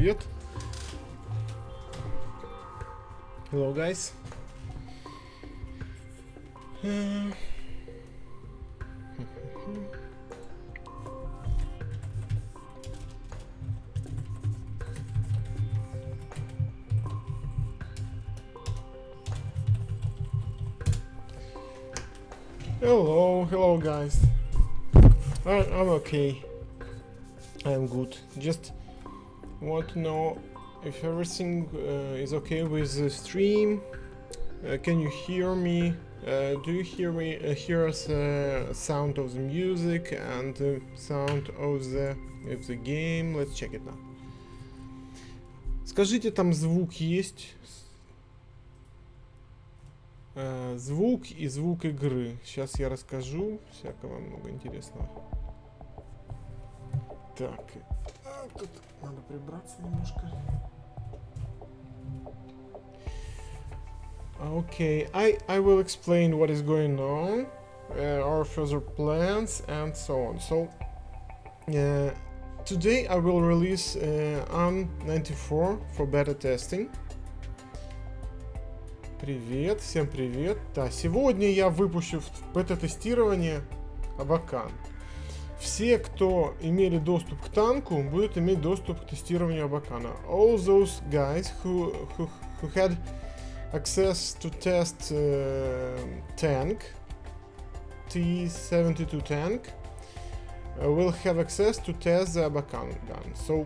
привет. Hello, guys. Hello, guys. I'm okay. I'm good. Just want to know if everything is okay with the stream. Can you hear me? Do you hear me? Hear the sound of the music and the sound of the game? Let's check it now. Скажите, там звук есть? Звук и звук игры. Сейчас я расскажу. Всякого много интересного. Так. Тут надо прибраться немножко. Okay, I will explain what is going on, our further plans, and so on. So, today I will release AN-94 for beta testing. Привет, всем привет. Да, сегодня я выпущу в бета-тестирование Абакан. Все, кто имели доступ к танку, будут иметь доступ к тестированию Абакана. All those guys who had access to test tank, T-72 tank, will have access to test the Abakan gun. So,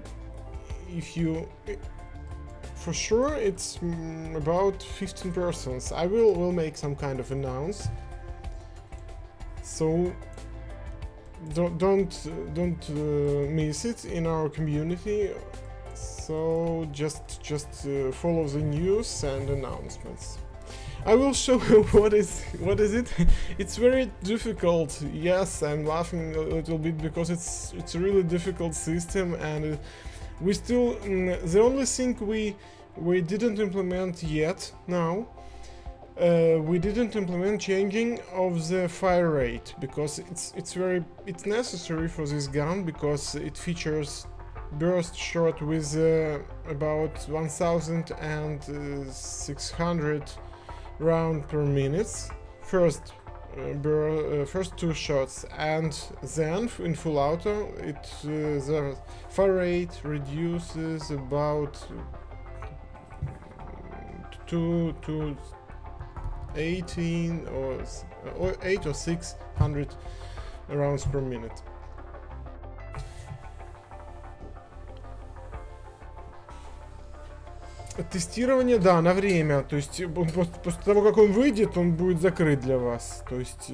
if you... For sure, it's about 15 persons. I will make some kind of announce. So don't miss it in our community. So just follow the news and announcements. I will show you what is it. It's very difficult. Yes, I'm laughing a little bit because it's a really difficult system, and we still the only thing we didn't implement yet now. We didn't implement changing of the fire rate because it's necessary for this gun because it features burst shot with about 1,600 round per minute. First two shots, and then in full auto the fire rate reduces about to 18 or 8 or 600 rounds per minute. Тестирование, да, на время, то есть после того, как он выйдет, он будет закрыт для вас. То есть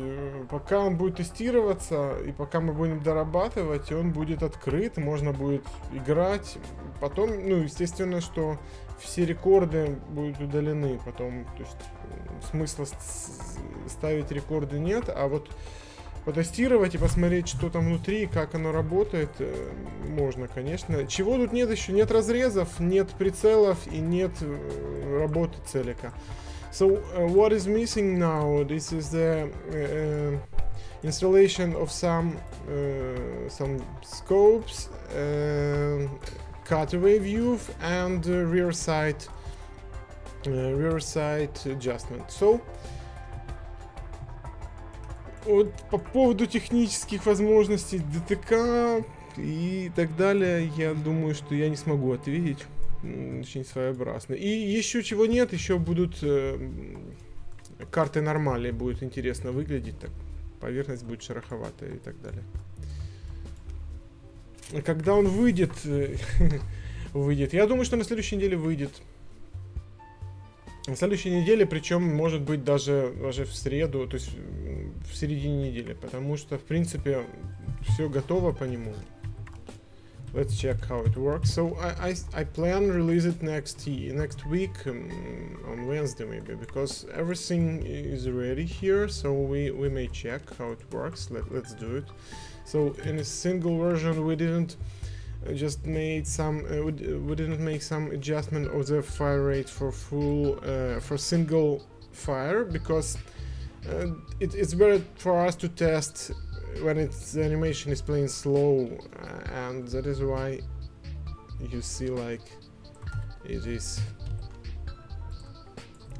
пока он будет тестироваться и пока мы будем дорабатывать, он будет открыт, можно будет играть. Потом, ну, естественно, что все рекорды будут удалены потом, то есть смысла ставить рекорды нет, а вот потестировать и посмотреть, что там внутри, как оно работает, можно, конечно. Чего тут нет еще? Нет разрезов, нет прицелов и нет работы целика. So, what is missing now? This is the installation of some scopes, cutaway view and rear side adjustment. So, вот по поводу технических возможностей ДТК и так далее, я думаю, что я не смогу ответить. Очень своеобразно. И еще чего нет, еще будут карты нормали, будет интересно выглядеть, так поверхность будет шероховатая и так далее. Когда он выйдет, я думаю, что на следующей неделе выйдет. На следующей неделе, причем, может быть, даже в среду, то есть в середине недели, потому что, в принципе, все готово по нему. Let's check how it works. So I plan release it next week on Wednesday maybe, because everything is ready here. So we may check how it works. Let's do it. So in a single version, we didn't just made some we didn't make some adjustment of the fire rate for full for single fire, because it's better for us to test when the animation is playing slow, and that is why you see like it is.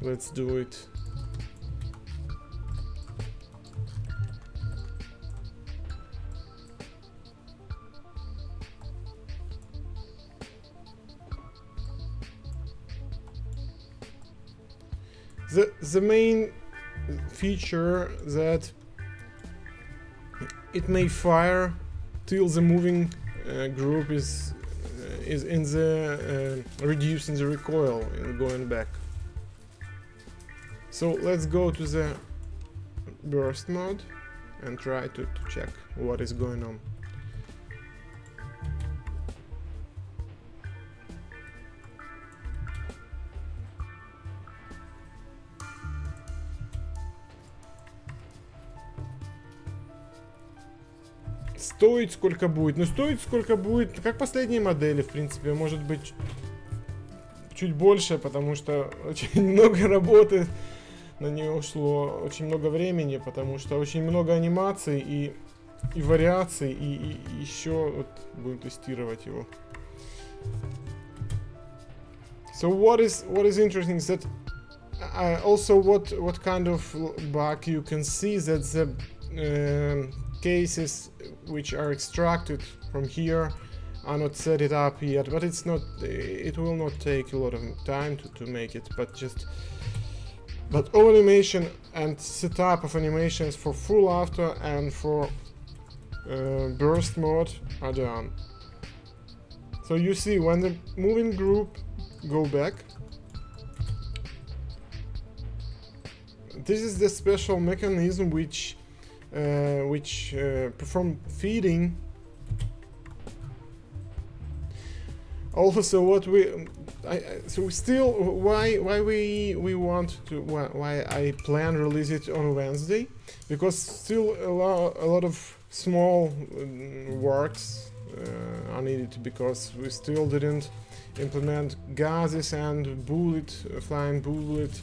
Let's do it. The main feature that it may fire till the moving group is in the reducing the recoil and going back. So let's go to the burst mode and try to check what is going on. Стоит сколько будет? Ну стоит сколько будет, как последние модели, в принципе, может быть чуть больше, потому что очень много работы на нее ушло, очень много времени, потому что очень много анимаций и вариаций, и еще вот будем тестировать его. So what is interesting is that also what kind of bug you can see that the cases which are extracted from here are not set it up yet, but it will not take a lot of time to make it, but all animation and setup of animations for full auto and for burst mode are done. So you see when the moving group go back, this is the special mechanism which perform feeding. Also, what so still why I plan release it on Wednesday, because still a lot of small works are needed, because we still didn't implement gases and flying bullet.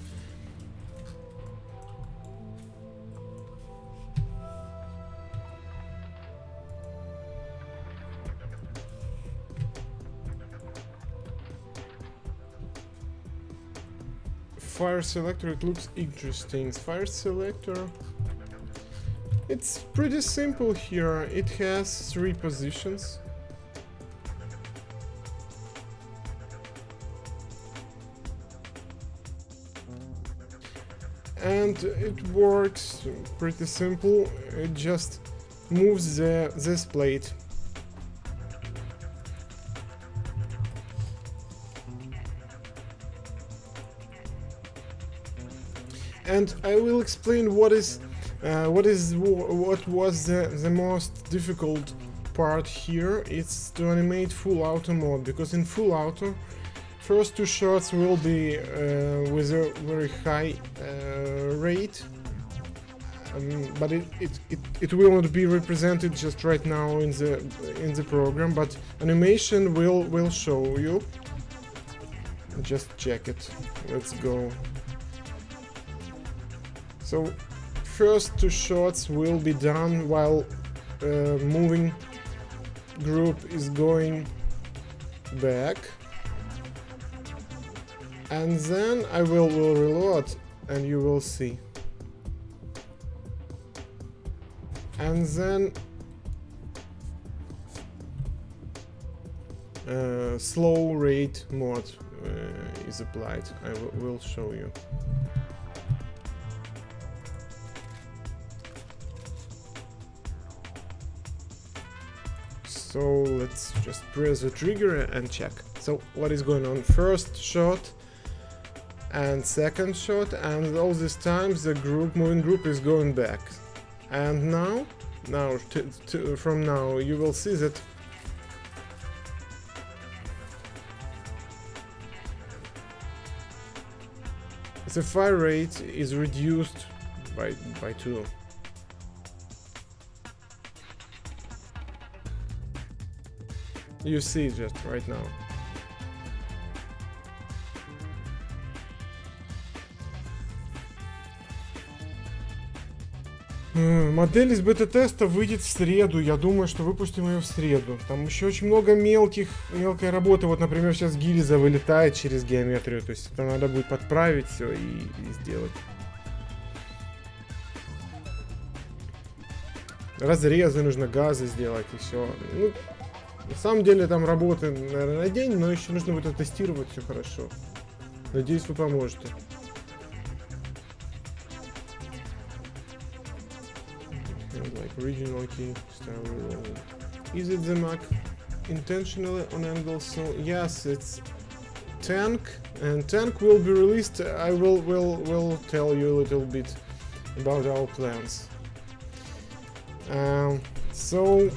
Fire selector, it looks interesting. Fire selector, it's pretty simple here. It has 3 positions. And it works pretty simple. It just moves this plate. And I will explain what was the most difficult part here. It's to animate full auto mode, because in full auto, first 2 shots will be with a very high rate, but it will not be represented just right now in the program, but animation will show you. Just check it. Let's go. So first 2 shots will be done while moving group is going back, and then I will reload and you will see. And then slow rate mode is applied. I will show you. So let's just press the trigger and check. So what is going on? First shot and second shot, and all this time the moving group is going back. And now from now you will see that the fire rate is reduced by 2. You see just right now. Модель из бета-теста выйдет в среду. Я думаю, что выпустим ее в среду. Там еще очень много мелкой работы. Вот, например, сейчас гильза вылетает через геометрию. То есть это надо будет подправить все и сделать. Разрезы нужно, газы сделать и все. Ну, на самом деле там работы, наверное, на день, но еще нужно будет оттестировать все хорошо. Надеюсь, вы поможете. Like original key style reloaded. Is it the Mac intentionally on angle? So yes, it's tank, and tank will be released. I will tell you a little bit about our plans. So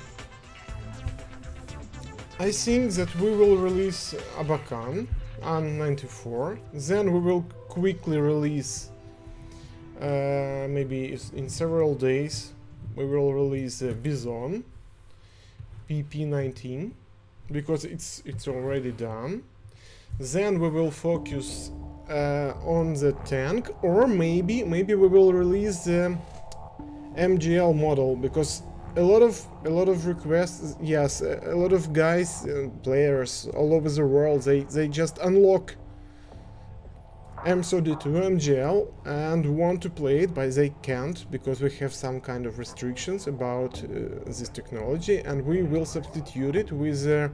I think that we will release Abakan AN-94, then we will quickly release maybe in several days we will release Bison PP19 because it's already done. Then we will focus on the tank, or maybe we will release the MGL model because a lot of requests. Yes, a lot of guys, players all over the world, they just unlock M32 MGL and want to play it, but they can't because we have some kind of restrictions about this technology, and we will substitute it with a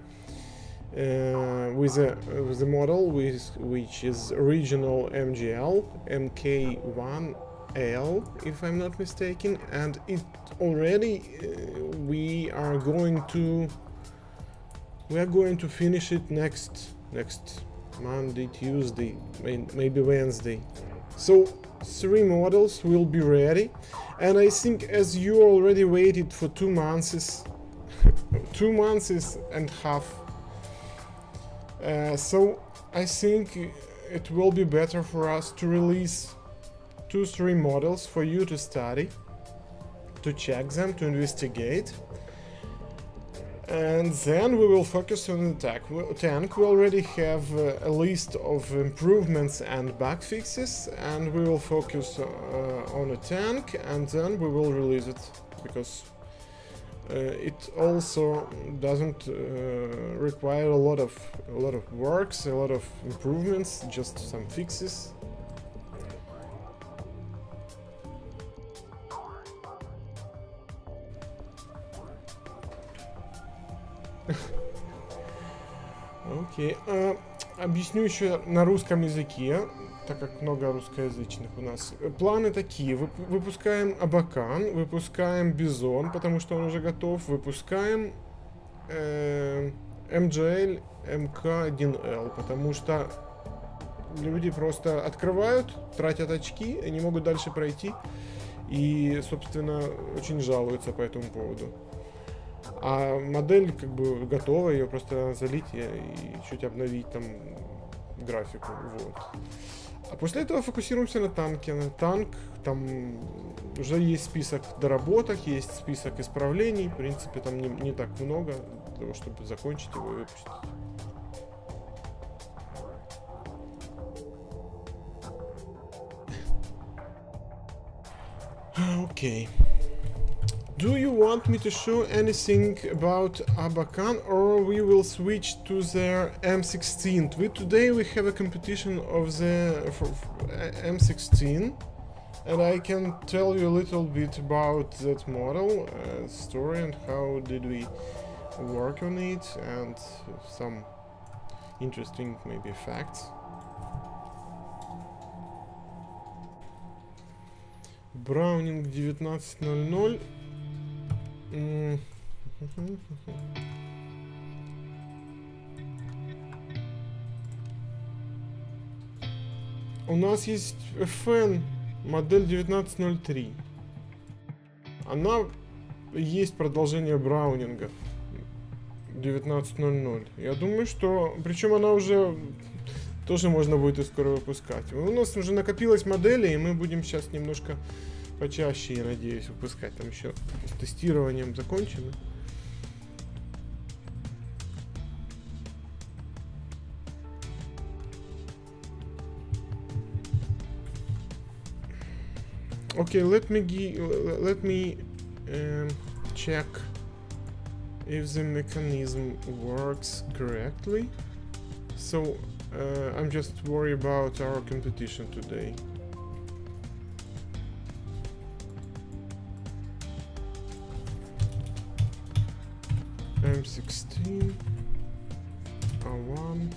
model which is original MGL MK1L, if I'm not mistaken, and it already we are going to finish it next Monday, Tuesday, maybe Wednesday. So 3 models will be ready, and I think as you already waited for 2 months 2 months and half, so I think it will be better for us to release 2-3 models for you to study, to check them, to investigate, and then we will focus on the tank. We already have a list of improvements and bug fixes, and we will focus on a tank, and then we will release it because it also doesn't require a lot of works, a lot of improvements, just some fixes. Окей. Объясню еще на русском языке, так как много русскоязычных у нас. Планы такие. Выпускаем Абакан, выпускаем Бизон, потому что он уже готов. Выпускаем MGL MK1L, потому что люди просто открывают, тратят очки и не могут дальше пройти. И, собственно, очень жалуются по этому поводу. А модель как бы готова, ее просто залить и чуть обновить там графику, вот. А после этого фокусируемся на танке. На танк, там уже есть список доработок, есть список исправлений, в принципе там не так много для того, чтобы закончить его и выпустить. Окей. Do you want me to show anything about Abakan, or we will switch to the M16? Today we have a competition of the M16, and I can tell you a little bit about that model, story, and how did we work on it, and some interesting maybe facts. Browning 1900. У нас есть FN модель 1903. Она есть продолжение Браунинга 1900. Я думаю, что... Причем она уже тоже можно будет и скоро выпускать. У нас уже накопилось модели, и мы будем сейчас немножко почаще, я надеюсь, выпускать. Там еще с тестированием закончено. Okay, let me check if the mechanism works correctly. So I'm just worried about our competition today. M16 R1.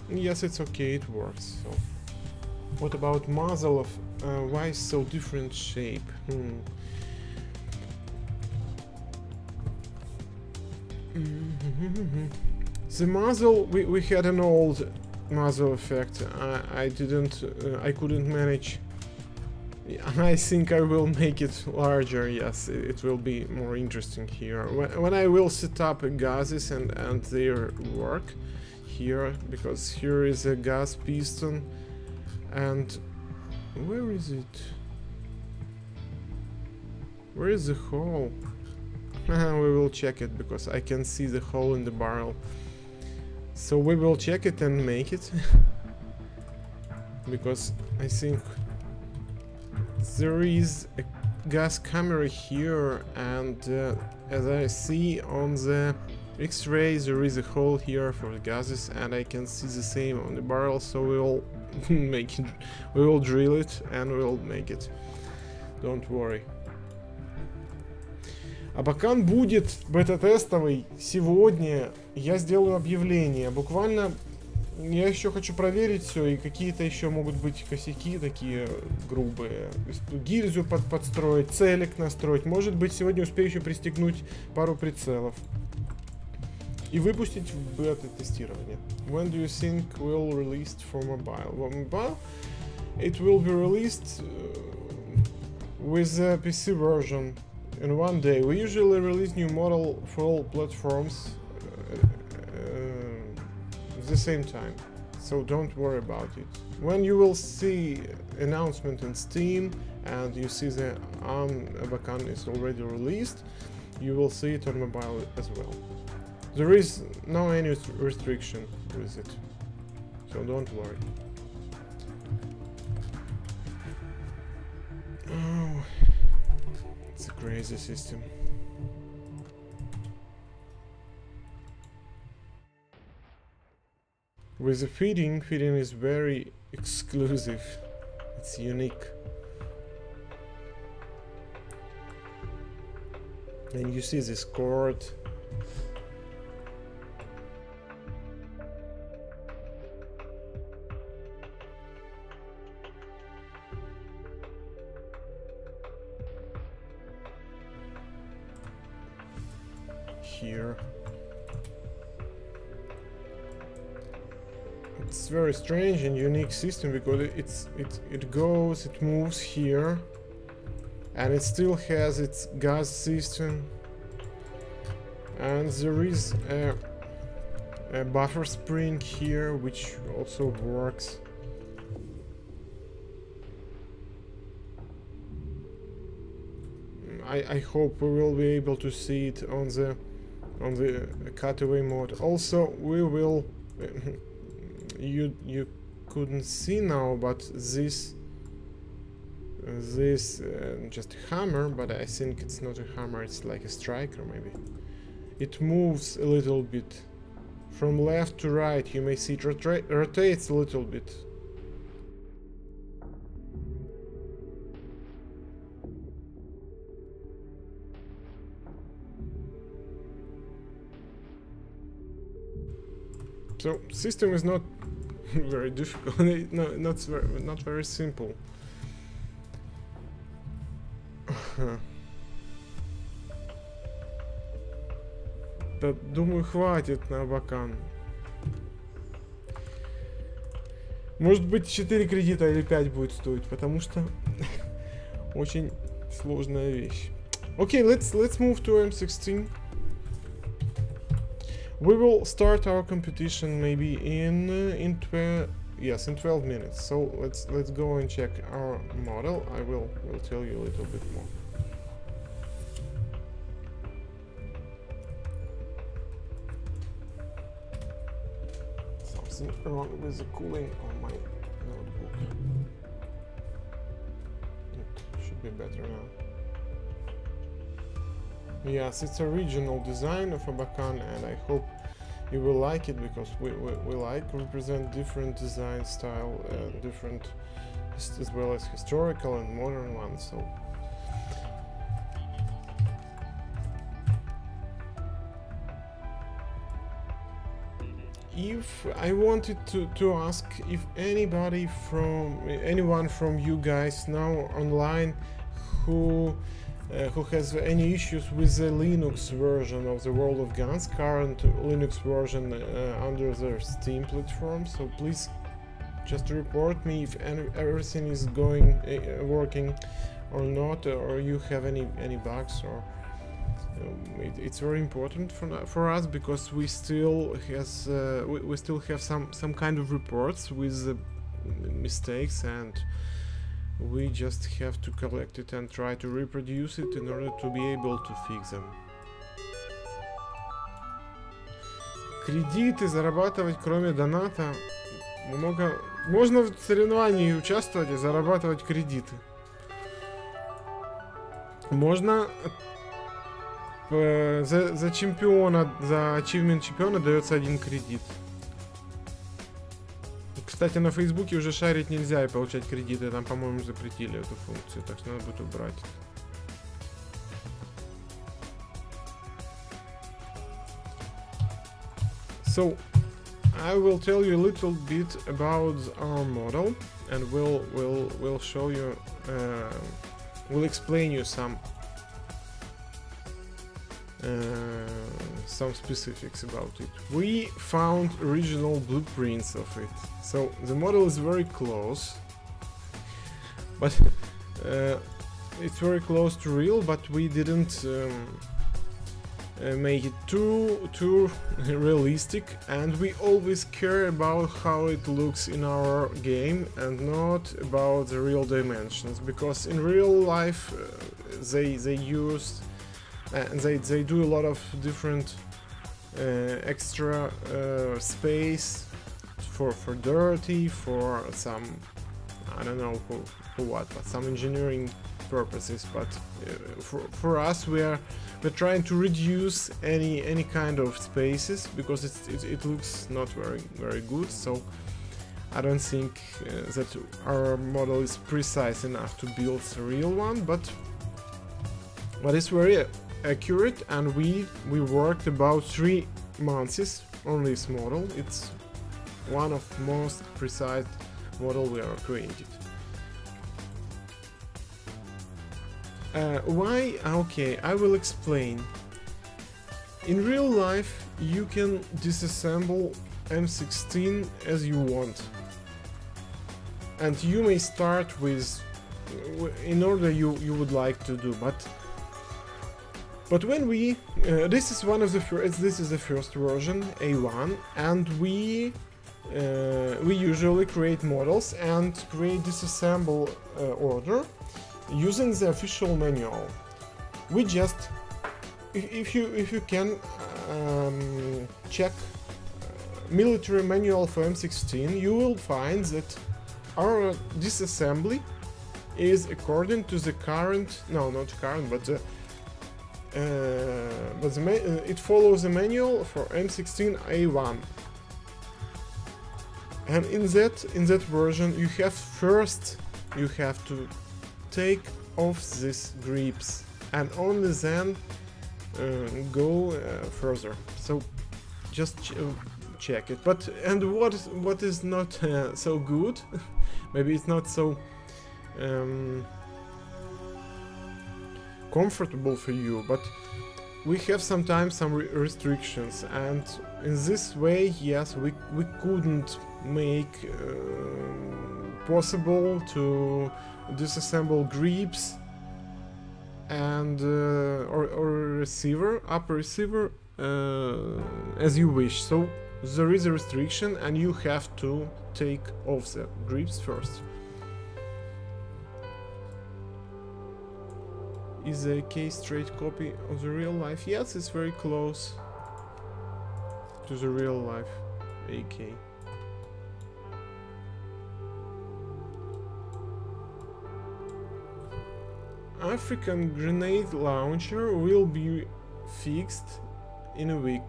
Yes, it's okay, it works. So what about muzzle? Of why so different shape? The muzzle, we had an old muzzle effect. I couldn't manage. I think I will make it larger. Yes, it will be more interesting here when I will set up gases and their work here, because here is a gas piston. And where is it? Where is the hole? We will check it, because I can see the hole in the barrel. So we will check it and make it. Because I think there is a gas camera here, and as I see on the X-rays, there is a hole here for the gases, and I can see the same on the barrel. So we will make it, we will drill it and we will make it. Don't worry. Абакан будет бета-тестовый сегодня. Я сделаю объявление. Буквально я еще хочу проверить все, и какие-то еще могут быть косяки такие грубые. Гильзу подстроить, целик настроить. Может быть, сегодня успею еще пристегнуть пару прицелов и выпустить в бета-тестирование. When do you think will released for mobile? For mobile, it will be released with the PC version in one day. We usually release new model for all platforms at the same time, so don't worry about it. When you will see announcement in Steam and you see the Abakan is already released, you will see it on mobile as well. There is no any restriction with it, so don't worry. Oh, it's a crazy system. With the feeding is very exclusive. It's unique. And you see this cord. Here. It's very strange and unique system, because it moves here, and it still has its gas system, and there is a buffer spring here which also works. I hope we will be able to see it on the cutaway mode. Also, we will you couldn't see now, but this just a hammer, but I think it's not a hammer, it's like a striker maybe. It moves a little bit from left to right. You may see it rotates a little bit. So system is not very difficult. No, not very simple. Да, думаю, хватит на Абакан. Может быть, 4 кредита или 5 будет стоить, потому что очень сложная вещь. Okay, let's move to M16. We will start our competition maybe in 12 minutes. So let's go and check our model. I will tell you a little bit more. Something wrong with the cooling on my notebook. Yes, it's a regional design of Abakan, and I hope you will like it, because we like represent different design style, different as well as historical and modern ones. So if I wanted to ask if anyone from you guys now online who has any issues with the Linux version of the World of Guns, current Linux version under their Steam platform, so please just report me if everything is working or not, or you have any bugs, or it's very important for us, because we still have some kind of reports with mistakes, and we just have to collect it and try to reproduce it in order to be able to fix them. Кредиты зарабатывать, кроме доната, можно в соревновании участвовать и зарабатывать кредиты. Можно за чемпиона, за ачивмент чемпиона дается 1 кредит. Кстати, на Фейсбуке уже шарить нельзя и получать кредиты, там, по-моему, запретили эту функцию, так что надо будет убрать. So, I will tell you a little bit about our model, and we'll show you, we'll explain you some specifics about it. We found original blueprints of it, so the model is very close, but it's very close to real, but we didn't make it too realistic, and we always care about how it looks in our game and not about the real dimensions, because in real life they use and they do a lot of different extra space for dirty, for some, I don't know for what, but some engineering purposes. But for us, we're trying to reduce any kind of spaces, because it looks not very good. So I don't think that our model is precise enough to build a real one, but it's very accurate, and we worked about 3 months on this model. It's one of the most precise model we are created. Why? Okay, I will explain. In real life, you can disassemble M16 as you want, and you may start with in order you would like to do, but when we this is one of the first, this is the first version, A1, and we usually create models and create disassemble order using the official manual. We just, if you can check military manual for M16, you will find that our disassembly is according to the current, no, not current, but it follows the manual for M16A1, and in that version you have to take off these grips and only then go further. So just check it. And what is not so good, maybe it's not so comfortable for you, but we have sometimes some restrictions, and in this way, yes, we couldn't make possible to disassemble grips and or upper receiver as you wish. So there is a restriction, and you have to take off the grips first. Is a AK straight copy of the real life? Yes, it's very close to the real life AK. African grenade launcher will be fixed in a week.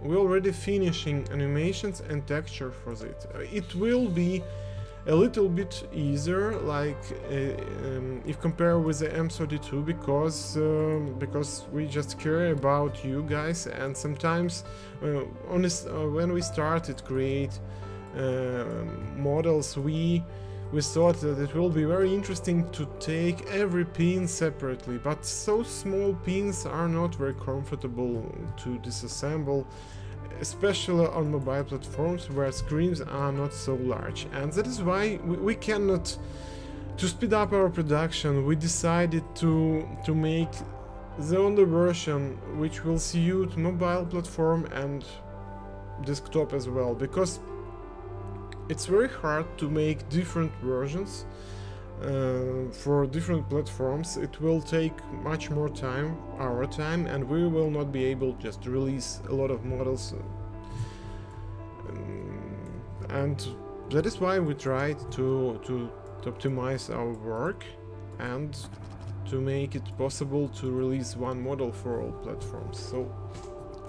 We're already finishing animations and texture for it. It will be a little bit easier, like if compared with the M32, because we just care about you guys, and sometimes when we started create models, we thought that it will be very interesting to take every pin separately, but so small pins are not very comfortable to disassemble, especially on mobile platforms where screens are not so large. And that is why we cannot, to speed up our production, we decided to make the only version which will suit mobile platform and desktop as well, because it's very hard to make different versions for different platforms. It will take much more time, our time, and we will not be able just to release a lot of models. And that is why we tried to optimize our work and to make it possible to release one model for all platforms. So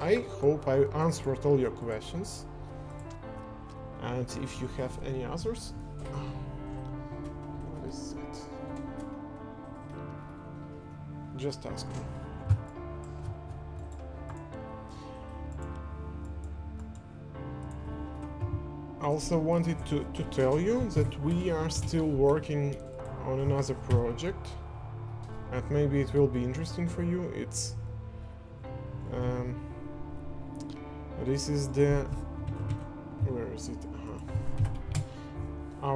I hope I answered all your questions, and if you have any others, what is it? Just ask me. I also wanted to tell you that we are still working on another project, and maybe it will be interesting for you. It's this is the, where is it? I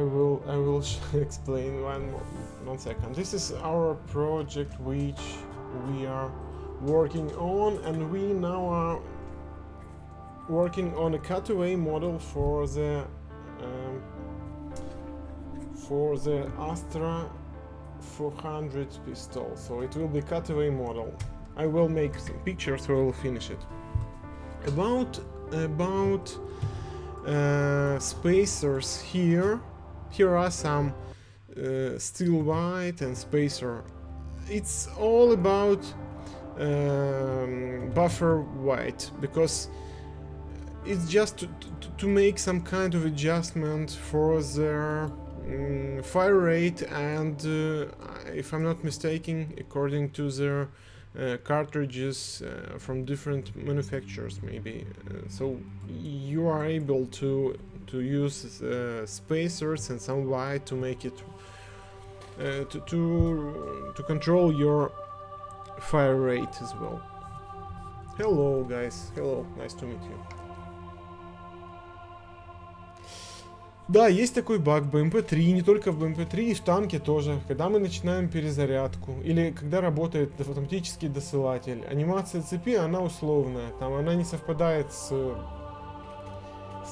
will explain one second. This is our project which we are working on, and we now are working on a cutaway model for the Astra 400 pistol. So it will be cutaway model. I will make some pictures, so I will finish it. About spacers here are some steel white and spacer. It's all about buffer white, because it's just to make some kind of adjustment for their fire rate, and if I'm not mistaken, according to their cartridges from different manufacturers, maybe. So you are able to use spacers and some white to make it to control your fire rate as well. Hello guys, hello, nice to meet you. Да, есть такой баг в BMP3, не только в BMP3, и в танке тоже. Когда мы начинаем перезарядку, или когда работает автоматический досылатель, анимация цепи, она условная, там она не совпадает с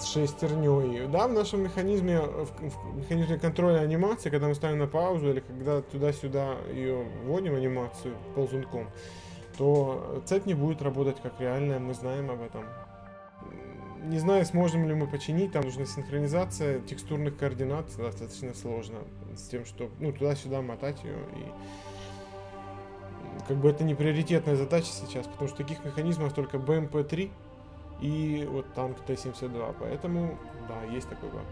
шестерней. Да, в нашем механизме, в механизме контроля анимации, когда мы ставим на паузу, или когда туда-сюда ее вводим, анимацию ползунком, то цепь не будет работать как реальная, мы знаем об этом. Не знаю, сможем ли мы починить, там нужна синхронизация текстурных координат, достаточно сложно, с тем, что туда-сюда мотать ее, и как бы это не приоритетная задача сейчас, потому что таких механизмов только BMP3 и вот танк Т-72, поэтому, да, есть такой баг.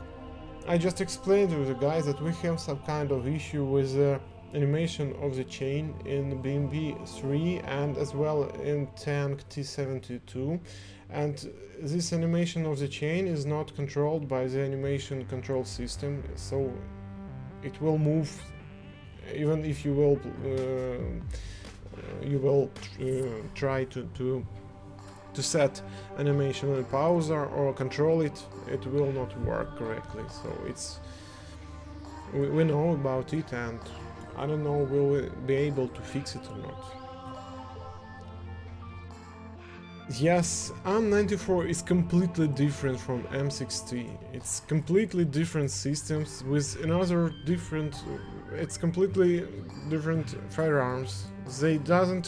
I just explained to the guys that we have some kind of issue with the animation of the chain in BMP3 and as well in tank T-72, and this animation of the chain is not controlled by the animation control system, so it will move even if you will try to set animation on a pauser or control it, it will not work correctly. So it's we know about it, and I don't know will we be able to fix it or not. Yes, AN-94 is completely different from M60. It's completely different systems with another different. It's completely different firearms. They don't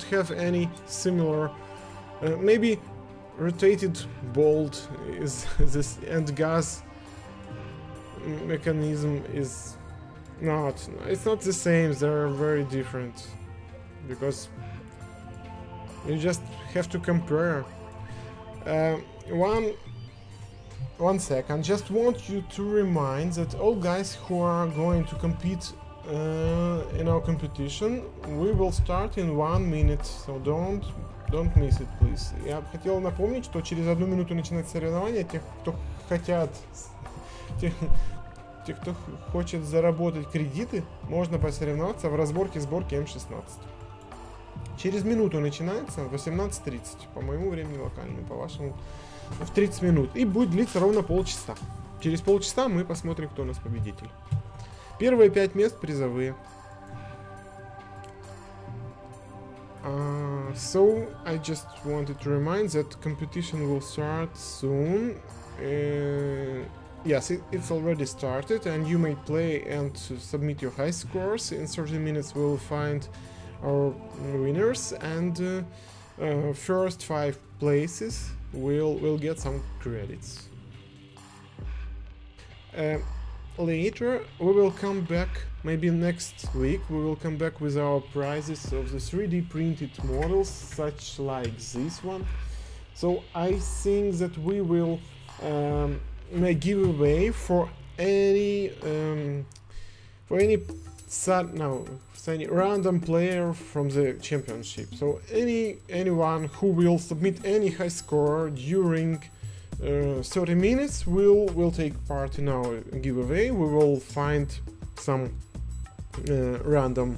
have any similar. Maybe rotated bolt is this, and gas mechanism is not. It's not the same. They're very different because you just have to compare. One second. Just want you to remind that all guys who are going to compete in our competition, we will start in 1 minute. So don't miss it, please. Я хотел напомнить, что через 1 минуту начинается соревнование. Тех, кто хочет заработать кредиты, можно посоревноваться в разборке-сборке М16. Через минуту начинается, 18:30, по моему времени локальному, по вашему в 30 минут. И будет длиться ровно полчаса. Через полчаса мы посмотрим, кто у нас победитель. Первые 5 мест призовые. So I just wanted to remind that competition will start soon. Yes, it's already started, and you may play and submit your high scores. In 30 minutes we will find our winners, and first 5 places will get some credits. Later we will come back, maybe next week we will come back with our prizes of the 3D printed models, such like this one. So I think that we will make giveaway for any random player from the championship. So anyone who will submit any high score during 30 minutes will take part in our giveaway. We will find some random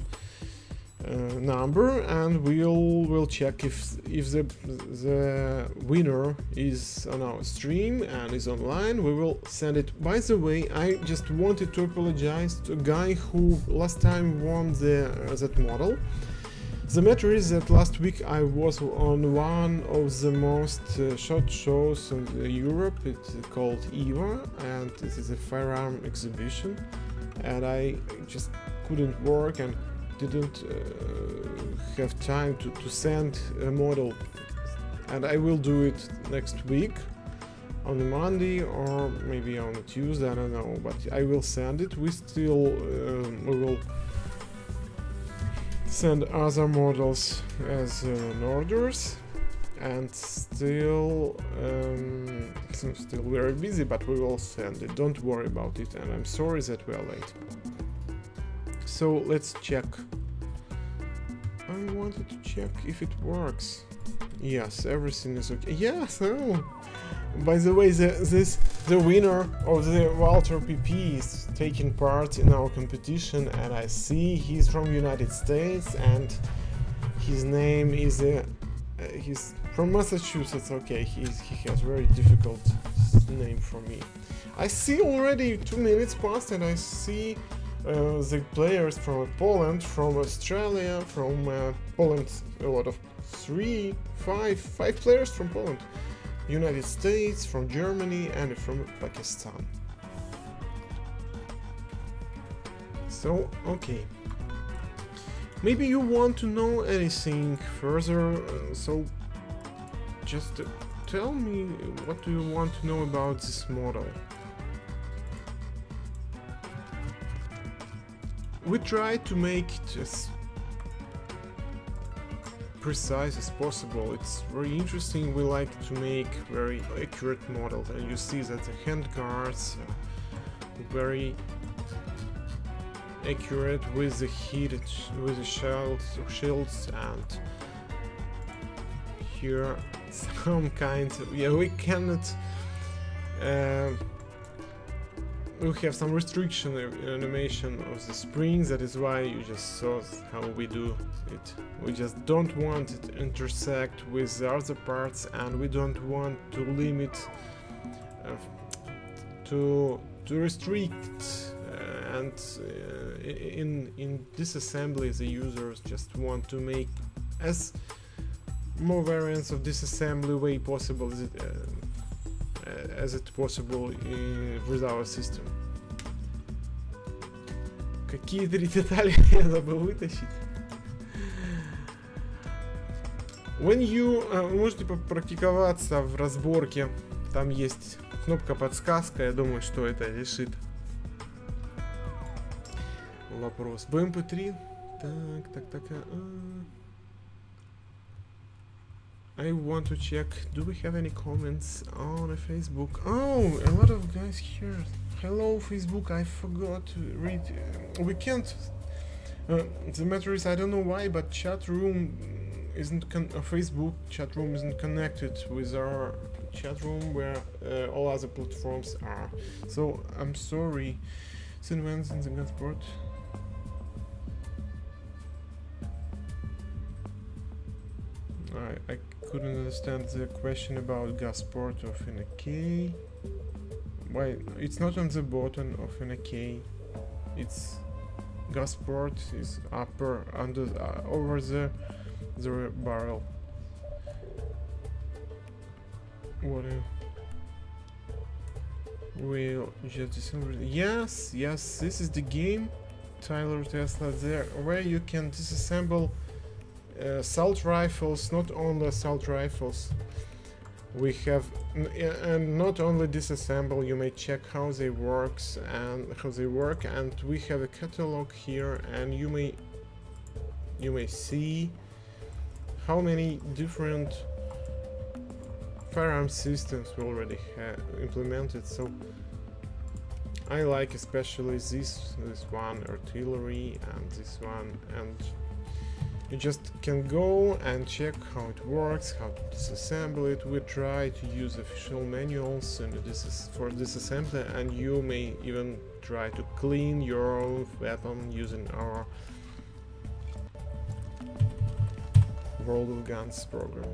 number, and we'll check if the winner is on our stream and is online. We will send it. By the way, I just wanted to apologize to a guy who last time won that model. The matter is that last week I was on one of the most shot shows in Europe. It's called EVA, and this is a firearm exhibition, and I just couldn't work and didn't have time to send a model, and I will do it next week on a Monday or maybe on a Tuesday, I don't know, but I will send it. We will send other models as orders, and still very busy, but we will send it. Don't worry about it, and I'm sorry that we are late. So let's check. I wanted to check if it works. Yes, everything is okay. Yes. Oh. By the way, the winner of the Walter PP is taking part in our competition, and I see he's from United States, and his name is he's from Massachusetts. Okay, he has very difficult name for me. I see already 2 minutes passed, and I see the players from Poland, from Australia, from Poland, a lot of 5 players from Poland, United States, from Germany, and from Pakistan. So, okay. Maybe you want to know anything further, so just tell me what do you want to know about this model. We try to make it as precise as possible. It's very interesting. We like to make very accurate models, and you see that the hand guards are very accurate with the heated, with the shields, and here some kind of, yeah, we cannot we have some restriction in animation of the springs. That is why you just saw how we do it. We just don't want it to intersect with the other parts, and we don't want to limit to restrict and in disassembly the users just want to make as more variants of disassembly way possible as it possible with our system. Какие 3 детали я забыл вытащить? When you можете попрактиковаться в разборке, там есть кнопка подсказка, я думаю, что это решит вопрос. BMP3. Так. I want to check. Do we have any comments on Facebook? Oh, a lot of guys here. Hello, Facebook. I forgot to read. We can't. The matter is, I don't know why, but chat room isn't Facebook chat room isn't connected with our chat room where all other platforms are. So I'm sorry. Since in the Gunsport. I couldn't understand the question about Gasport of NK. Why it's not on the bottom of NK. It's Gasport is upper under over the barrel. What? We'll just disassemble. Yes, this is the game, Tyler Tesla. There, where you can disassemble assault rifles, not only assault rifles. We have, and not only disassemble. You may check how they work, and we have a catalog here, and you may see how many different firearm systems we already have implemented. So I like especially this one, artillery, and this one, and you just can go and check how it works, how to disassemble it. We try to use official manuals and for disassembly, and you may even try to clean your own weapon using our World of Guns program.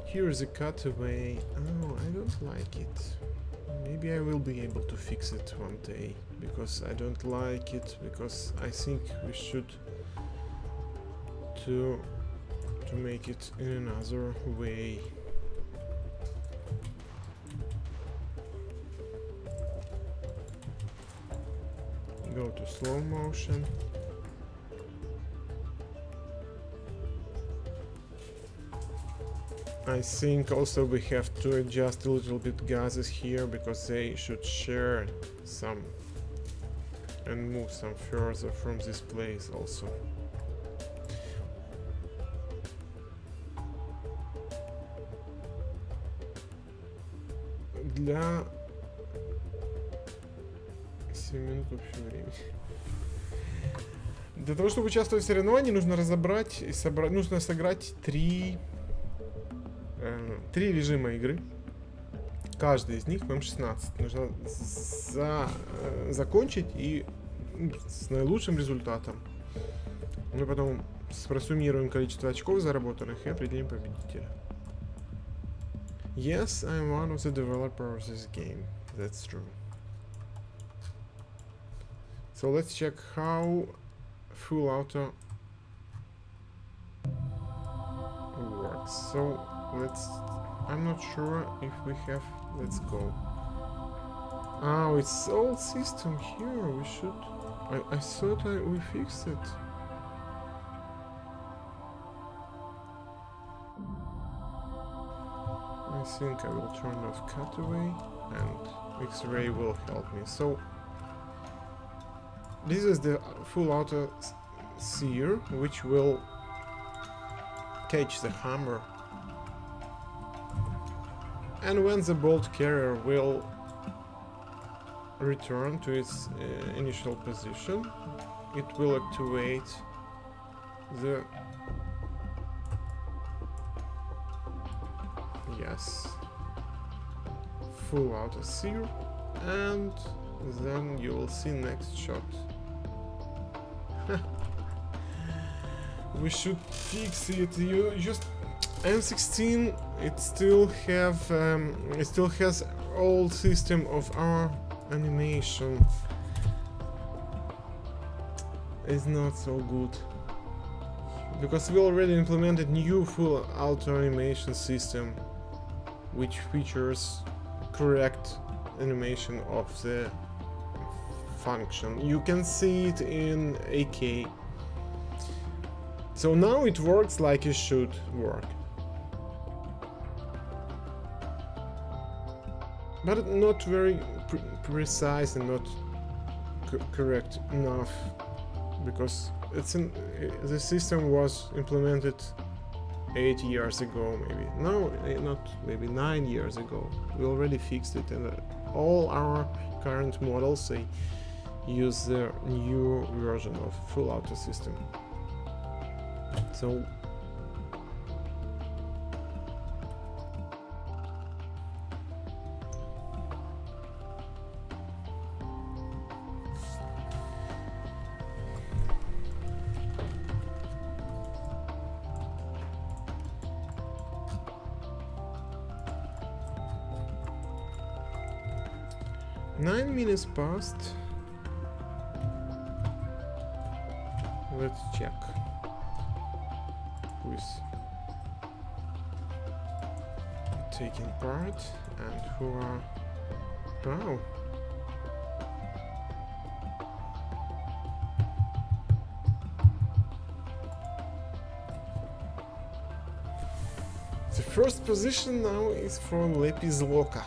Here is a cutaway. Oh, I don't like it. Maybe I will be able to fix it one day, because I don't like it, because I think we should to make it in another way. Go to slow motion. I think also we have to adjust a little bit gases here, because they should share some and move some further from this place also. Для 7 минут общего времени. Для того, чтобы участвовать в соревновании, нужно разобрать и собрать, нужно сыграть три режима игры. Каждый из них в М16 нужно закончить и с наилучшим результатом. Мы потом просуммируем количество очков заработанных и определим победителя. Yes, I'm one of the developers of this game. That's true. So let's check how full auto works. So I'm not sure if we have, let's go. Oh, it's old system here. We should, I thought we fixed it. I think I will turn off cutaway and X-ray will help me. So this is the full auto sear, which will catch the hammer, and when the bolt carrier will return to its initial position, it will activate the full auto sear, and then you will see next shot. We should fix it. You just M16. It still has old system of our animation. It's not so good, because we already implemented new full auto animation system, which features correct animation of the function. You can see it in AK. So now it works like it should work. But not very precise and not correct enough. because the system was implemented 8 years ago, maybe. No, not maybe 9 years ago. We already fixed it, and all our current models, they use the new version of full auto system. So nine minutes passed. Let's check who is taking part and who are... Wow. The first position now is for Lepis Loka.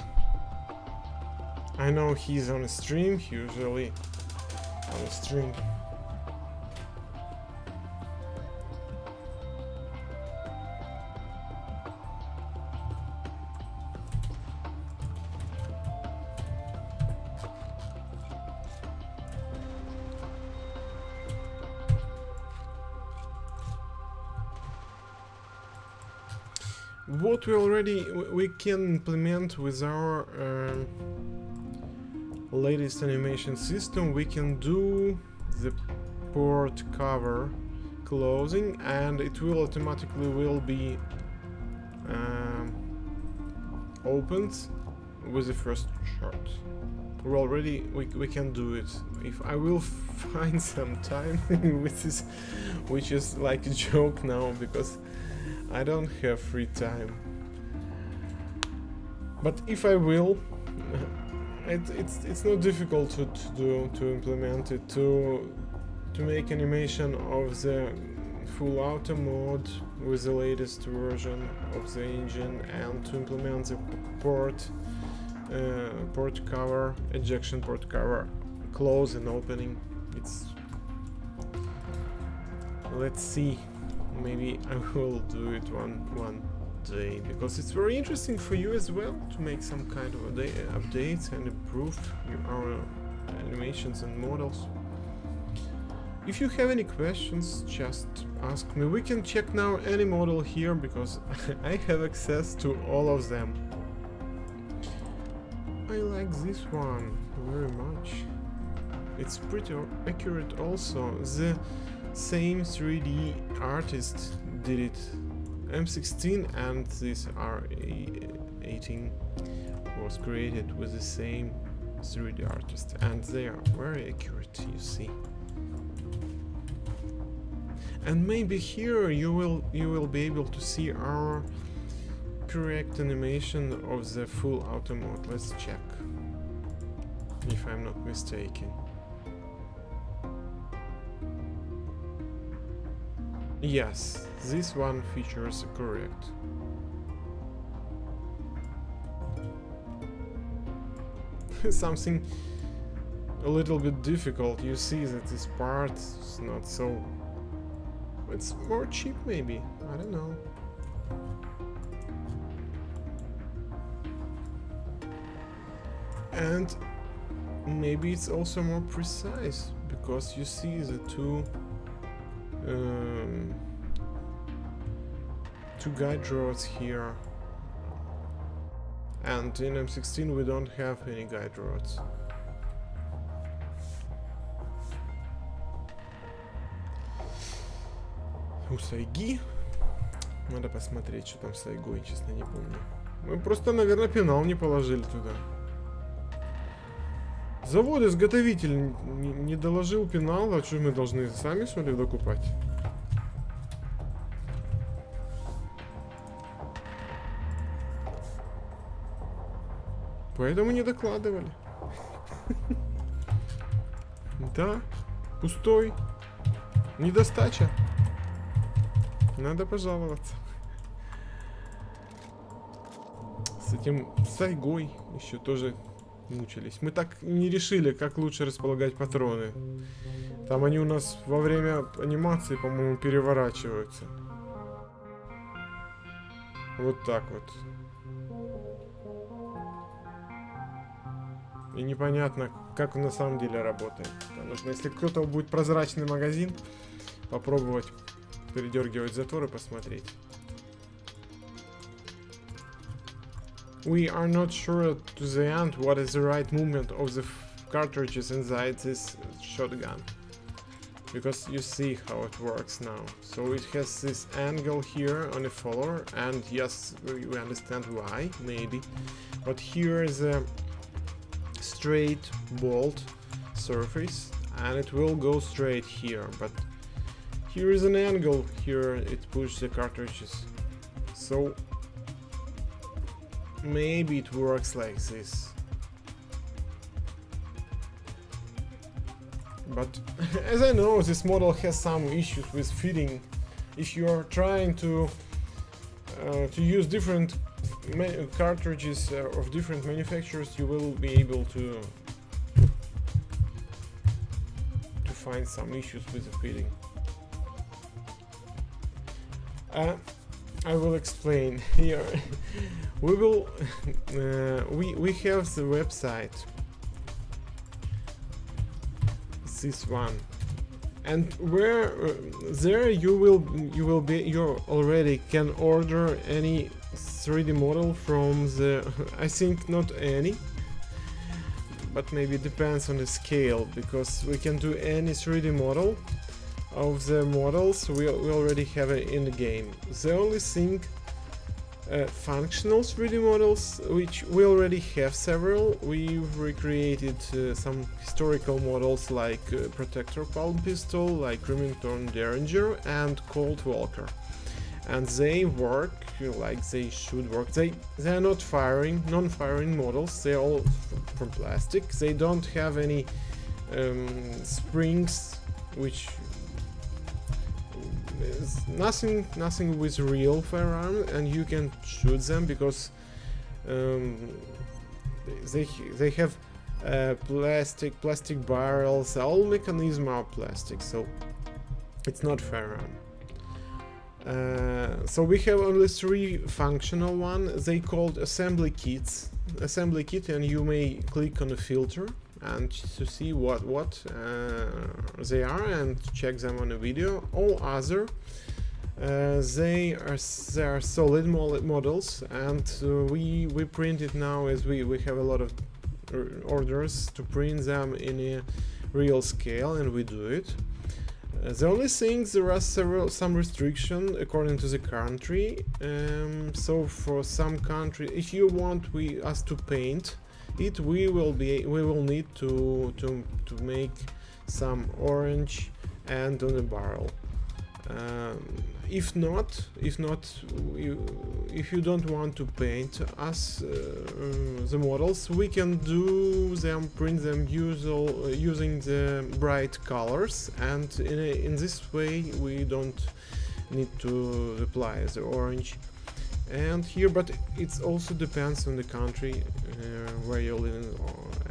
I know he's on a stream, usually on a stream. What we can implement with our latest animation system, we can do the port cover closing, and it will automatically be opened with the first shot. We can do it. If I will find some time with this, which is like a joke now, because I don't have free time. But if I will, it's not difficult to implement it, to make animation of the full auto mode with the latest version of the engine, and to implement the port cover, ejection port cover, close and opening. Let's see. Maybe I will do it one day, because it's very interesting for you as well to make some kind of updates and improve our animations and models. If you have any questions, just ask me. We can check now any model here, because I have access to all of them. I like this one very much. It's pretty accurate also. The same 3D artist did it. M16 and this R18 was created with the same 3D artist, and they are very accurate, you see. And maybe here you will be able to see our correct animation of the full auto mode. Let's check if I'm not mistaken. Yes, this one features correct. Something a little bit difficult. You see that this part is not so... It's more cheap maybe, I don't know. And maybe it's also more precise, because you see the two guide rods here, and in M16 we don't have any guide rods. У Сайги надо посмотреть, что там с Сайгой, честно не помню. Мы просто, наверное, пенал не положили туда. Завод-изготовитель не доложил пенал, а что мы должны сами, что ли, докупать? Поэтому не докладывали. Да, пустой, недостача. Надо пожаловаться. С этим Сайгой еще тоже мучились. Мы так не решили, как лучше располагать патроны. Там они у нас во время анимации, по-моему, переворачиваются. Вот так вот. И непонятно, как он на самом деле работает. Нужно, если кто-то будет прозрачный магазин, попробовать передергивать затвор и посмотреть. We are not sure to the end what is the right movement of the cartridges inside this shotgun. Because you see how it works now. So it has this angle here on the follower, and yes, we understand why, maybe. But here is a straight bolt surface, and it will go straight here. But here is an angle, here it pushes the cartridges. So maybe it works like this. But as I know, this model has some issues with fitting. If you are trying to use different cartridges of different manufacturers, you will be able to find some issues with the fitting. I will explain here. We will we have the website. This one, and where there you already can order any 3D model from the, I think not any, but maybe it depends on the scale, because we can do any 3D model of the models we already have in the game. The only thing, functional 3D models, which we already have several. We've recreated some historical models like Protector Palm Pistol, like Remington Derringer and Colt Walker, and they work like they should work. They are not non-firing models. They're all from plastic. They don't have any springs, which nothing with real firearm, and you can shoot them because they have plastic barrels. All mechanisms are plastic, so it's not firearm. So we have only 3 functional ones. They called assembly kits. Assembly kit, and you may click on the filter and to see what they are and check them on a video. All other they are solid models, and we print it now, as we have a lot of orders to print them in a real scale, and we do it. The only thing, there are some restrictions according to the country. So for some country, if you want us to paint it, we will need to make some orange and on the barrel. If you don't want to paint us the models, we can print them using the bright colors, and in this way we don't need to apply the orange. And here, but it also depends on the country where you live,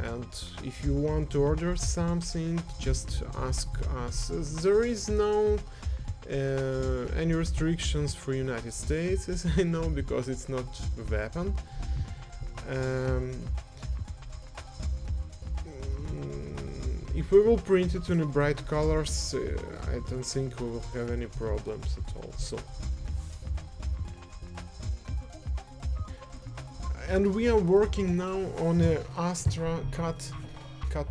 and if you want to order something, just ask us. There is no any restrictions for United States, as I know, because it's not a weapon. If we will print it in the bright colors, I don't think we will have any problems at all. So, and we are working now on a Astra cut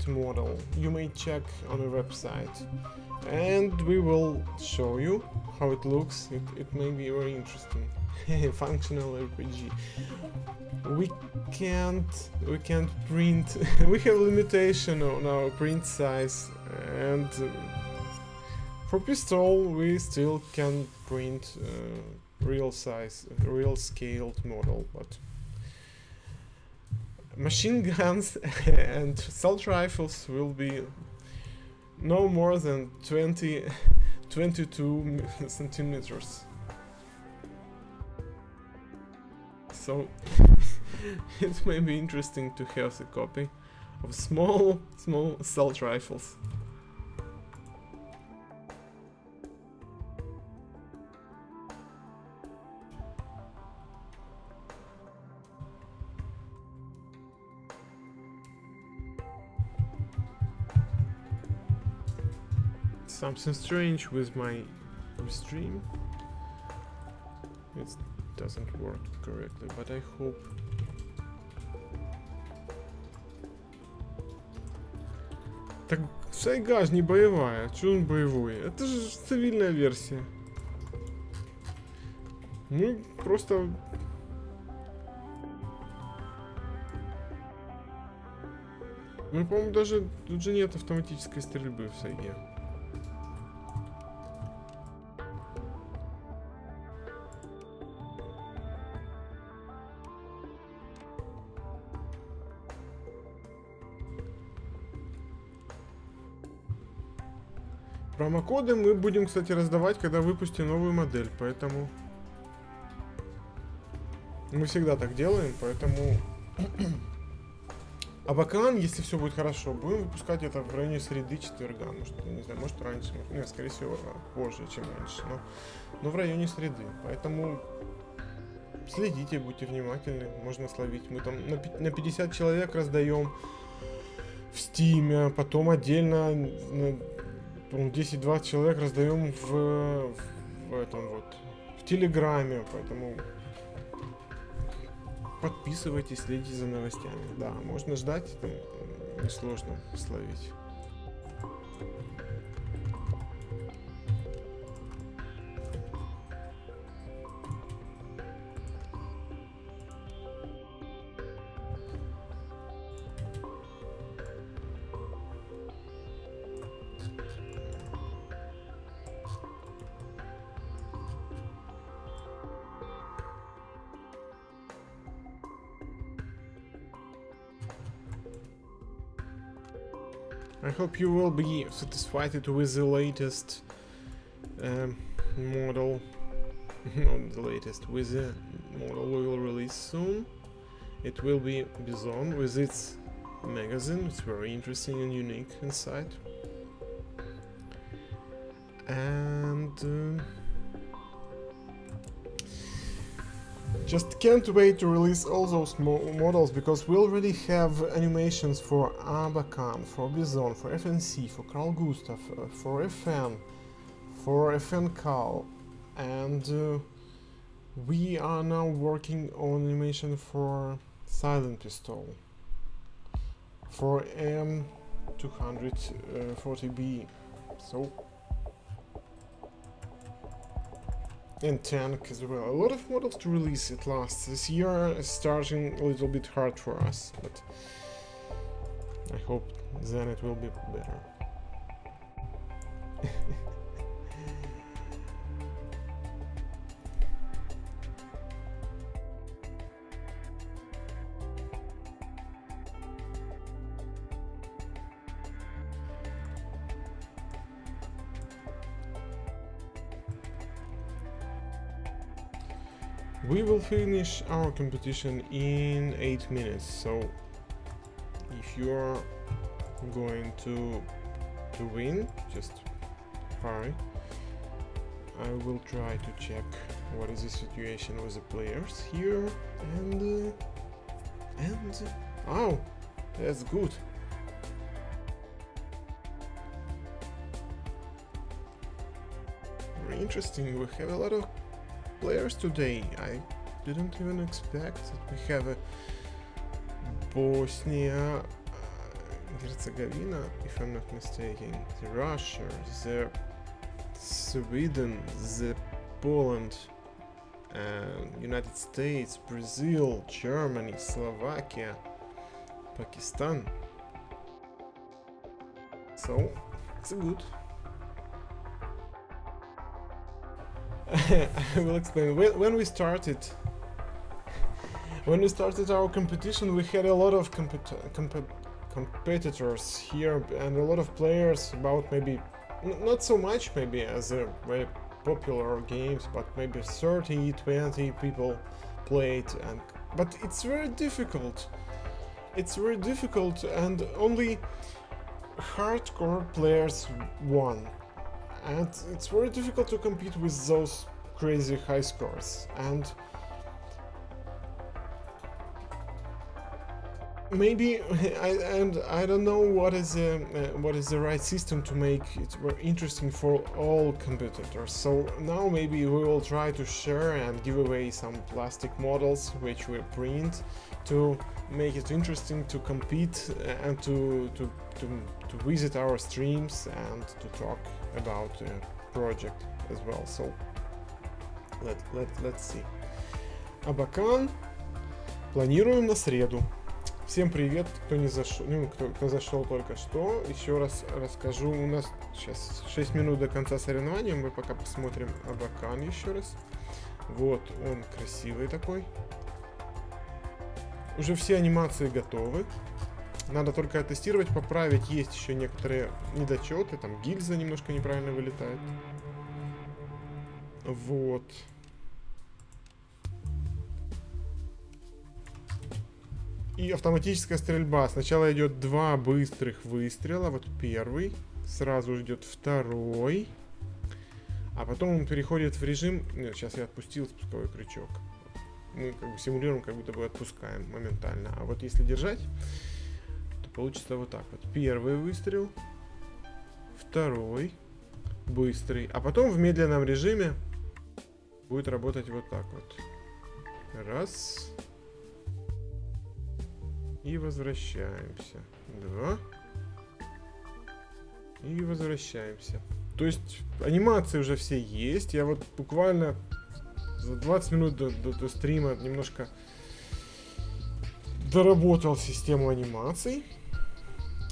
model. You may check on the website, and we will show you how it looks. It may be very interesting. Functional RPG. We can't print. We have limitation on our print size, and for pistol we still can print real size, real scaled model, but machine guns and assault rifles will be no more than 22 centimeters. So it may be interesting to have a copy of small assault rifles. something strange with my stream. It doesn't work correctly, but I hope. Так Сайга ж не боевая, чё он боевой? Это же цивильная версия. Ну, просто... Ну, по-моему, даже тут же нет автоматической стрельбы в Сайге. Промокоды мы будем, кстати, раздавать, когда выпустим новую модель, поэтому... Мы всегда так делаем, поэтому... А бакан, если все будет хорошо, будем выпускать это в районе среды четверга. Может, я не знаю, может раньше, может... Нет, скорее всего, позже, чем раньше, но в районе среды. Поэтому следите, будьте внимательны, можно словить. Мы там на 50 человек раздаем в Стиме, потом отдельно... 10-20 человек раздаем в этом вот, в Телеграме, поэтому подписывайтесь, следите за новостями. Да, можно ждать, там несложно словить. I hope you will be satisfied with the latest model. Not the latest, with the model we will release soon. It will be Bison with its magazine. It's very interesting and unique inside. And just can't wait to release all those models, because we already have animations for Abacan, for Bison, for FNC, for Carl Gustav, for FN, for FN Cal, and we are now working on animation for Silent Pistol, for M240B, so. And tank as well. A lot of models to release at last. This year is starting a little bit hard for us, but I hope then it will be better. We will finish our competition in 8 minutes, so if you are going to win, just hurry. I will try to check what is the situation with the players here, and oh, that's good. Very interesting. We have a lot of players today. I didn't even expect that we have a Bosnia, Herzegovina, if I'm not mistaken, the Russia, the Sweden, the Poland, United States, Brazil, Germany, Slovakia, Pakistan. So it's good. I will explain. When we started our competition, we had a lot of competitors here and a lot of players, about maybe not so much maybe as a very popular games, but maybe 30-20 people played, but it's very difficult. It's very difficult, and only hardcore players won. And it's very difficult to compete with those crazy high scores. And maybe I don't know what is the right system to make it very interesting for all competitors. So now maybe we will try to share and give away some plastic models which we print to make it interesting to compete and to visit our streams and to talk about the project as well. So let's see. Абакан планируем на среду. Всем привет, кто не зашел, ну, кто зашел только что. Еще раз расскажу, у нас сейчас 6 минут до конца соревнования, мы пока посмотрим Абакан еще раз. Вот, он красивый такой. Уже все анимации готовы. Надо только тестировать, поправить. Есть еще некоторые недочеты, там гильза немножко неправильно вылетает. Вот. И автоматическая стрельба. Сначала идет 2 быстрых выстрела. Вот первый. Сразу идет второй. А потом он переходит в режим... Нет, сейчас я отпустил спусковой крючок. Мы как бы симулируем, как будто бы отпускаем моментально. А вот если держать, то получится вот так вот. Первый выстрел. Второй. Быстрый. А потом в медленном режиме будет работать вот так вот. Раз. И возвращаемся. 2. И возвращаемся. То есть анимации уже все есть. Я вот буквально за 20 минут до стрима немножко доработал систему анимаций.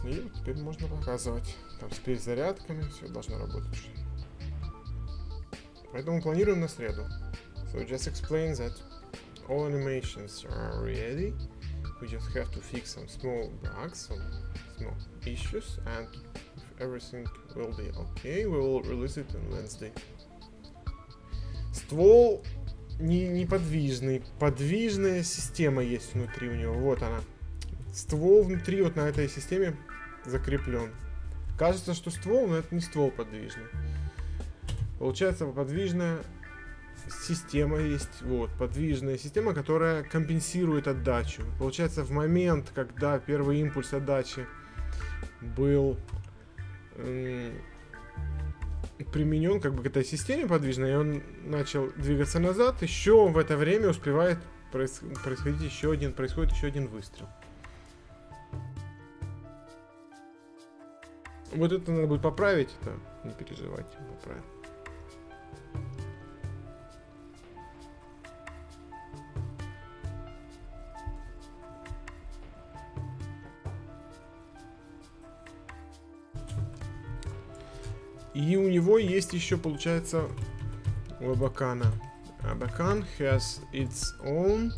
И вот теперь можно показывать. Там с перезарядками все должно работать уже. Поэтому планируем на среду. So just explain that all animations are ready. We just have to fix some small bugs, some small issues, and if everything will be okay, we will release it on Wednesday. Ствол неподвижный, подвижная система есть внутри у него, вот она. Ствол внутри вот на этой системе закреплен. Кажется, что ствол, но это не ствол подвижный. Получается подвижная система есть, вот, подвижная система, которая компенсирует отдачу. Получается, в момент, когда первый импульс отдачи был применен как бы к этой системе подвижной, и он начал двигаться назад, еще в это время успевает происходить еще один выстрел. Вот это надо будет поправить, да, не переживайте, поправим. И у него есть еще, получается, у Абакана. Абакан has its own...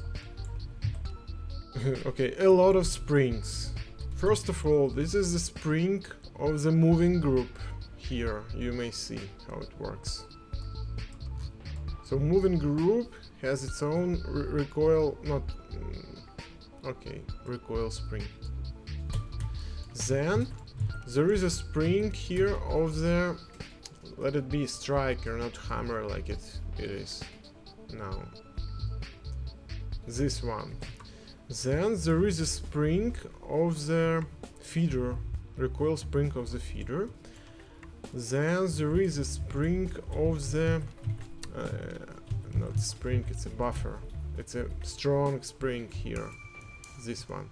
okay, a lot of springs. First of all, this is the spring of the moving group. Here, you may see how it works. So, moving group has its own recoil, not... okay, recoil spring. Then... there is a spring here of the, let it be striker, not hammer like it is now. This one. Then there is a spring of the feeder, recoil spring of the feeder. Then there is a spring of the, not spring, it's a buffer. It's a strong spring here, this one.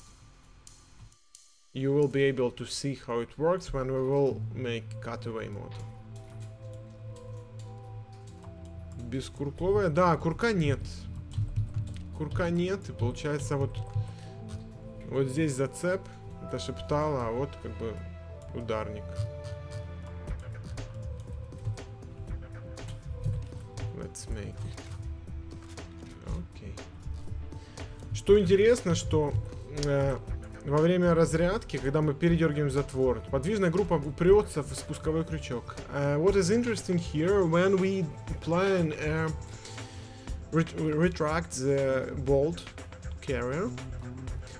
You will be able to see how it works when we will make cutaway mode. Бескурковая? Да, курка нет. Курка нет, и получается вот здесь зацеп, это шептало, а вот как бы ударник. Let's make. Окей. Что интересно, что во время разрядки, когда мы передергиваем затвор, подвижная группа упрется в спусковой крючок. What is interesting here, when we apply and retract the bolt carrier,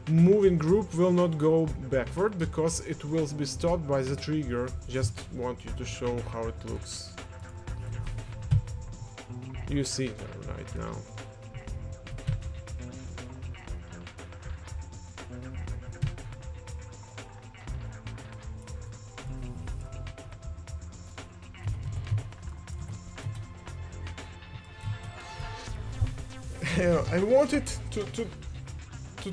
moving group will not go backward because it will be stopped by the trigger. Just want you to show how it looks. You see it right now. I wanted to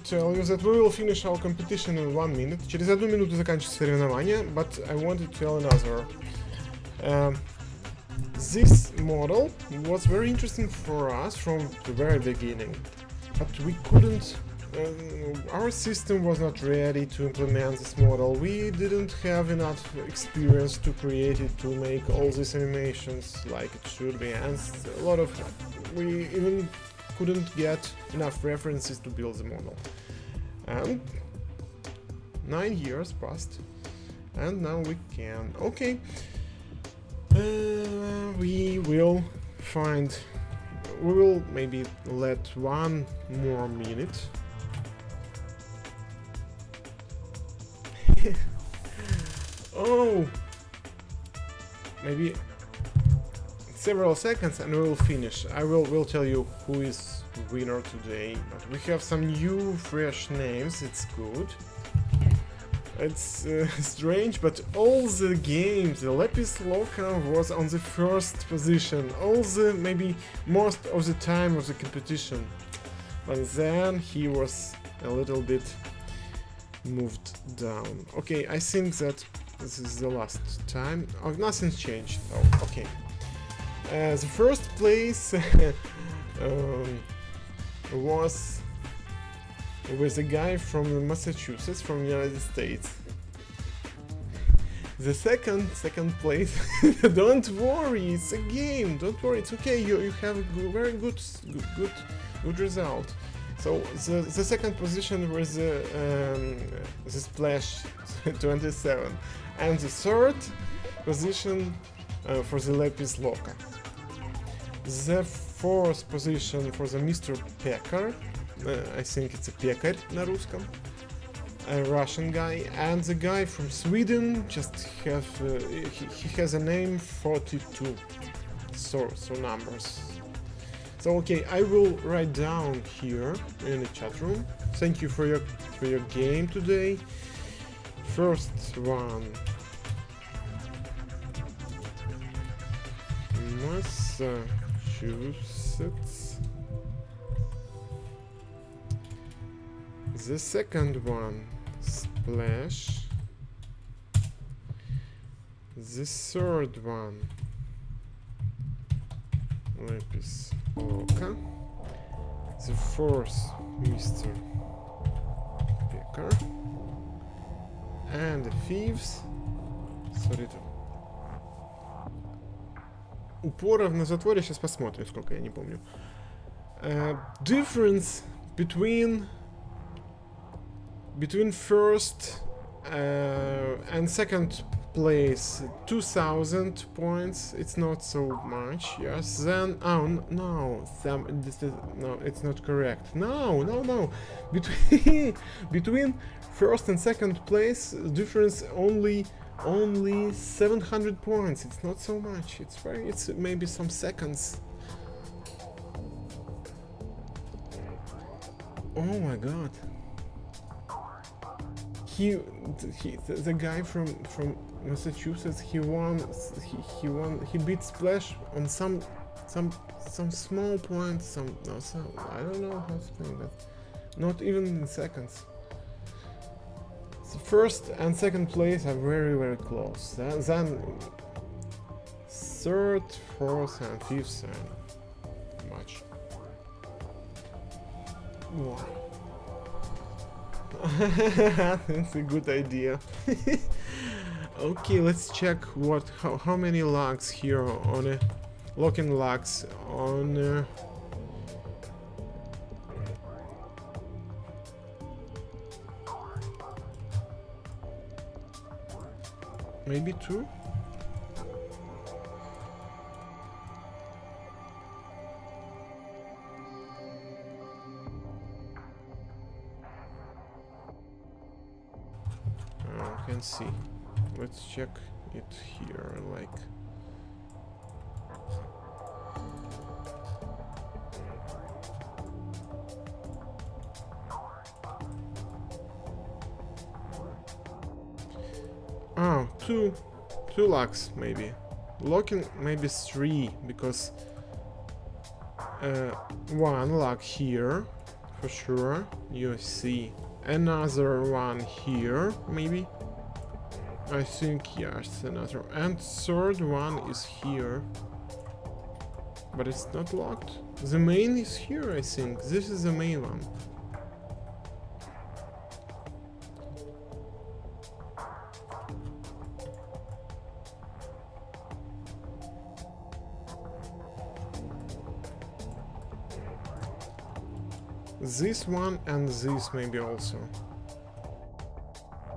tell you that we will finish our competition in 1 minute. Через 1 минуту заканчивается соревнование, but I wanted to tell another. This model was very interesting for us from the very beginning, but we couldn't. Our system was not ready to implement this model. We didn't have enough experience to create it, to make all these animations like it should be, and a lot of we even couldn't get enough references to build the model. And 9 years passed, and now we can. Okay, we will maybe let 1 more minute. Oh, maybe several seconds and we'll finish. I will tell you who is winner today, but we have some new fresh names. It's good. It's strange, but all the games, the Lapis Loca was on the first position, maybe most of the time of the competition, but then he was a little bit moved down. Okay, I think that this is the last time. Oh, nothing's changed. Oh, okay. The first place was with a guy from Massachusetts, from the United States. The second place, don't worry, it's a game. Don't worry, it's okay. You have a very good result. So the second position was the Splash 27, and the third position for the Lapis Loca. The fourth position for the Mr. Pekar, I think it's a Pekar на русском, a Russian guy, and the guy from Sweden just have he has a name 42, so numbers. So okay, I will write down here in the chat room. Thank you for your game today. First one, Massachusetts. The second one, Splash. The third one, Lapis Loca. The fourth, Mr. Pekar. And the fifth, sorry. Упоров на затворе, сейчас посмотрим, сколько, я не помню. Difference between first and second place, 2000 points. It's not so much. Yes. Then no, it's not correct. No. Between first and second place, difference only 700 points. It's not so much. It's maybe some seconds. Oh my god. The guy from Massachusetts, he beat Splash on some small points, I don't know how to explain that. Not even in seconds. The first and second place are very close. Then third, fourth and fifth and much. Wow. That's a good idea. Okay, let's check how many logs here on locking logs on maybe 2. Can see. Let's check it here, like two locks maybe. Locking maybe 3, because one log here, for sure. You see another one here, maybe. I think yes, another. And third one is here. But it's not locked. The main is here, I think. This is the main one. This one and this maybe also.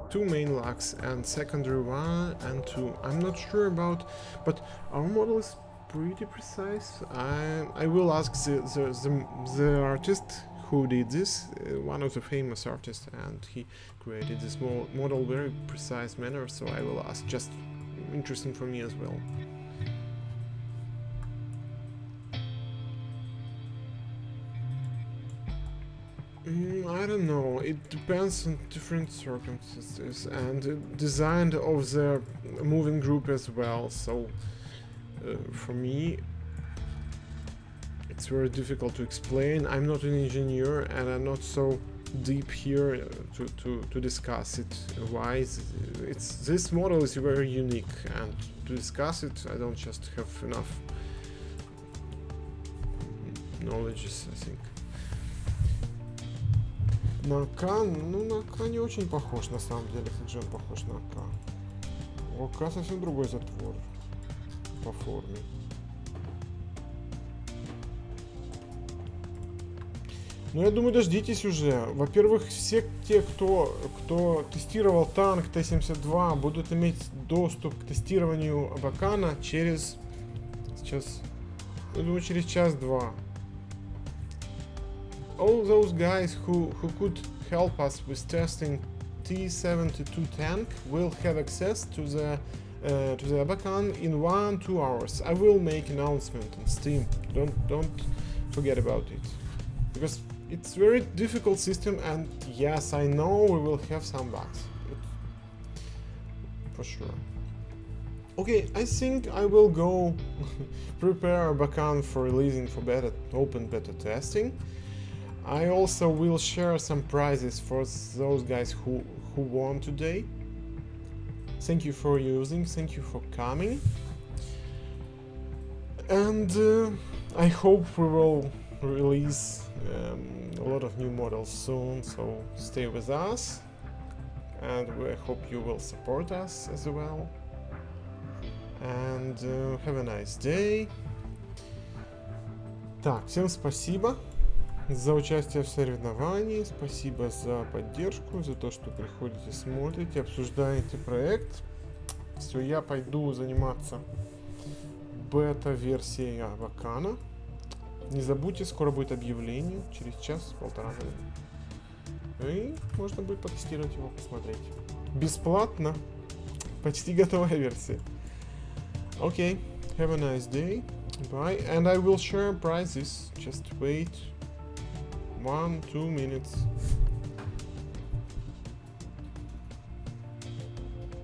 Two main locks and secondary one and two. I'm not sure about, but our model is pretty precise. I will ask the artist who did this, one of the famous artists, and he created this model very precise manner. So I will ask. Just interesting for me as well. I don't know, it depends on different circumstances and design of the moving group as well, so for me it's very difficult to explain. I'm not an engineer and I'm not so deep here to discuss it. Why this model is very unique, and to discuss it I don't just have enough knowledge, I think. На АК, ну на АК не очень похож на самом деле, Джем похож на АК. У АК совсем другой затвор по форме. Но я думаю, дождитесь уже. Во-первых, все те, кто тестировал танк Т-72, будут иметь доступ к тестированию Абакана через... Сейчас... Я думаю, через час-два. All those guys who could help us with testing T-72 tank will have access to the Abacan in 1-2 hours. I will make announcement on Steam. Don't forget about it, because it's very difficult system, and yes, I know we will have some bugs, for sure. Okay, I think I will go prepare Abacan for releasing for open beta testing. I also will share some prizes for those guys who won today. Thank you for using, thank you for coming. And I hope we will release a lot of new models soon, so stay with us. And I hope you will support us as well. And have a nice day. Так, всем спасибо за участие в соревновании, спасибо за поддержку, за то, что приходите, смотрите, обсуждаете проект. Все, я пойду заниматься бета-версией Абакана. Не забудьте, скоро будет объявление, через час-полтора. И можно будет потестировать его, посмотреть. Бесплатно. Почти готовая версия. Okay, have a nice day. Bye. And I will share prizes. Just wait 1-2 minutes.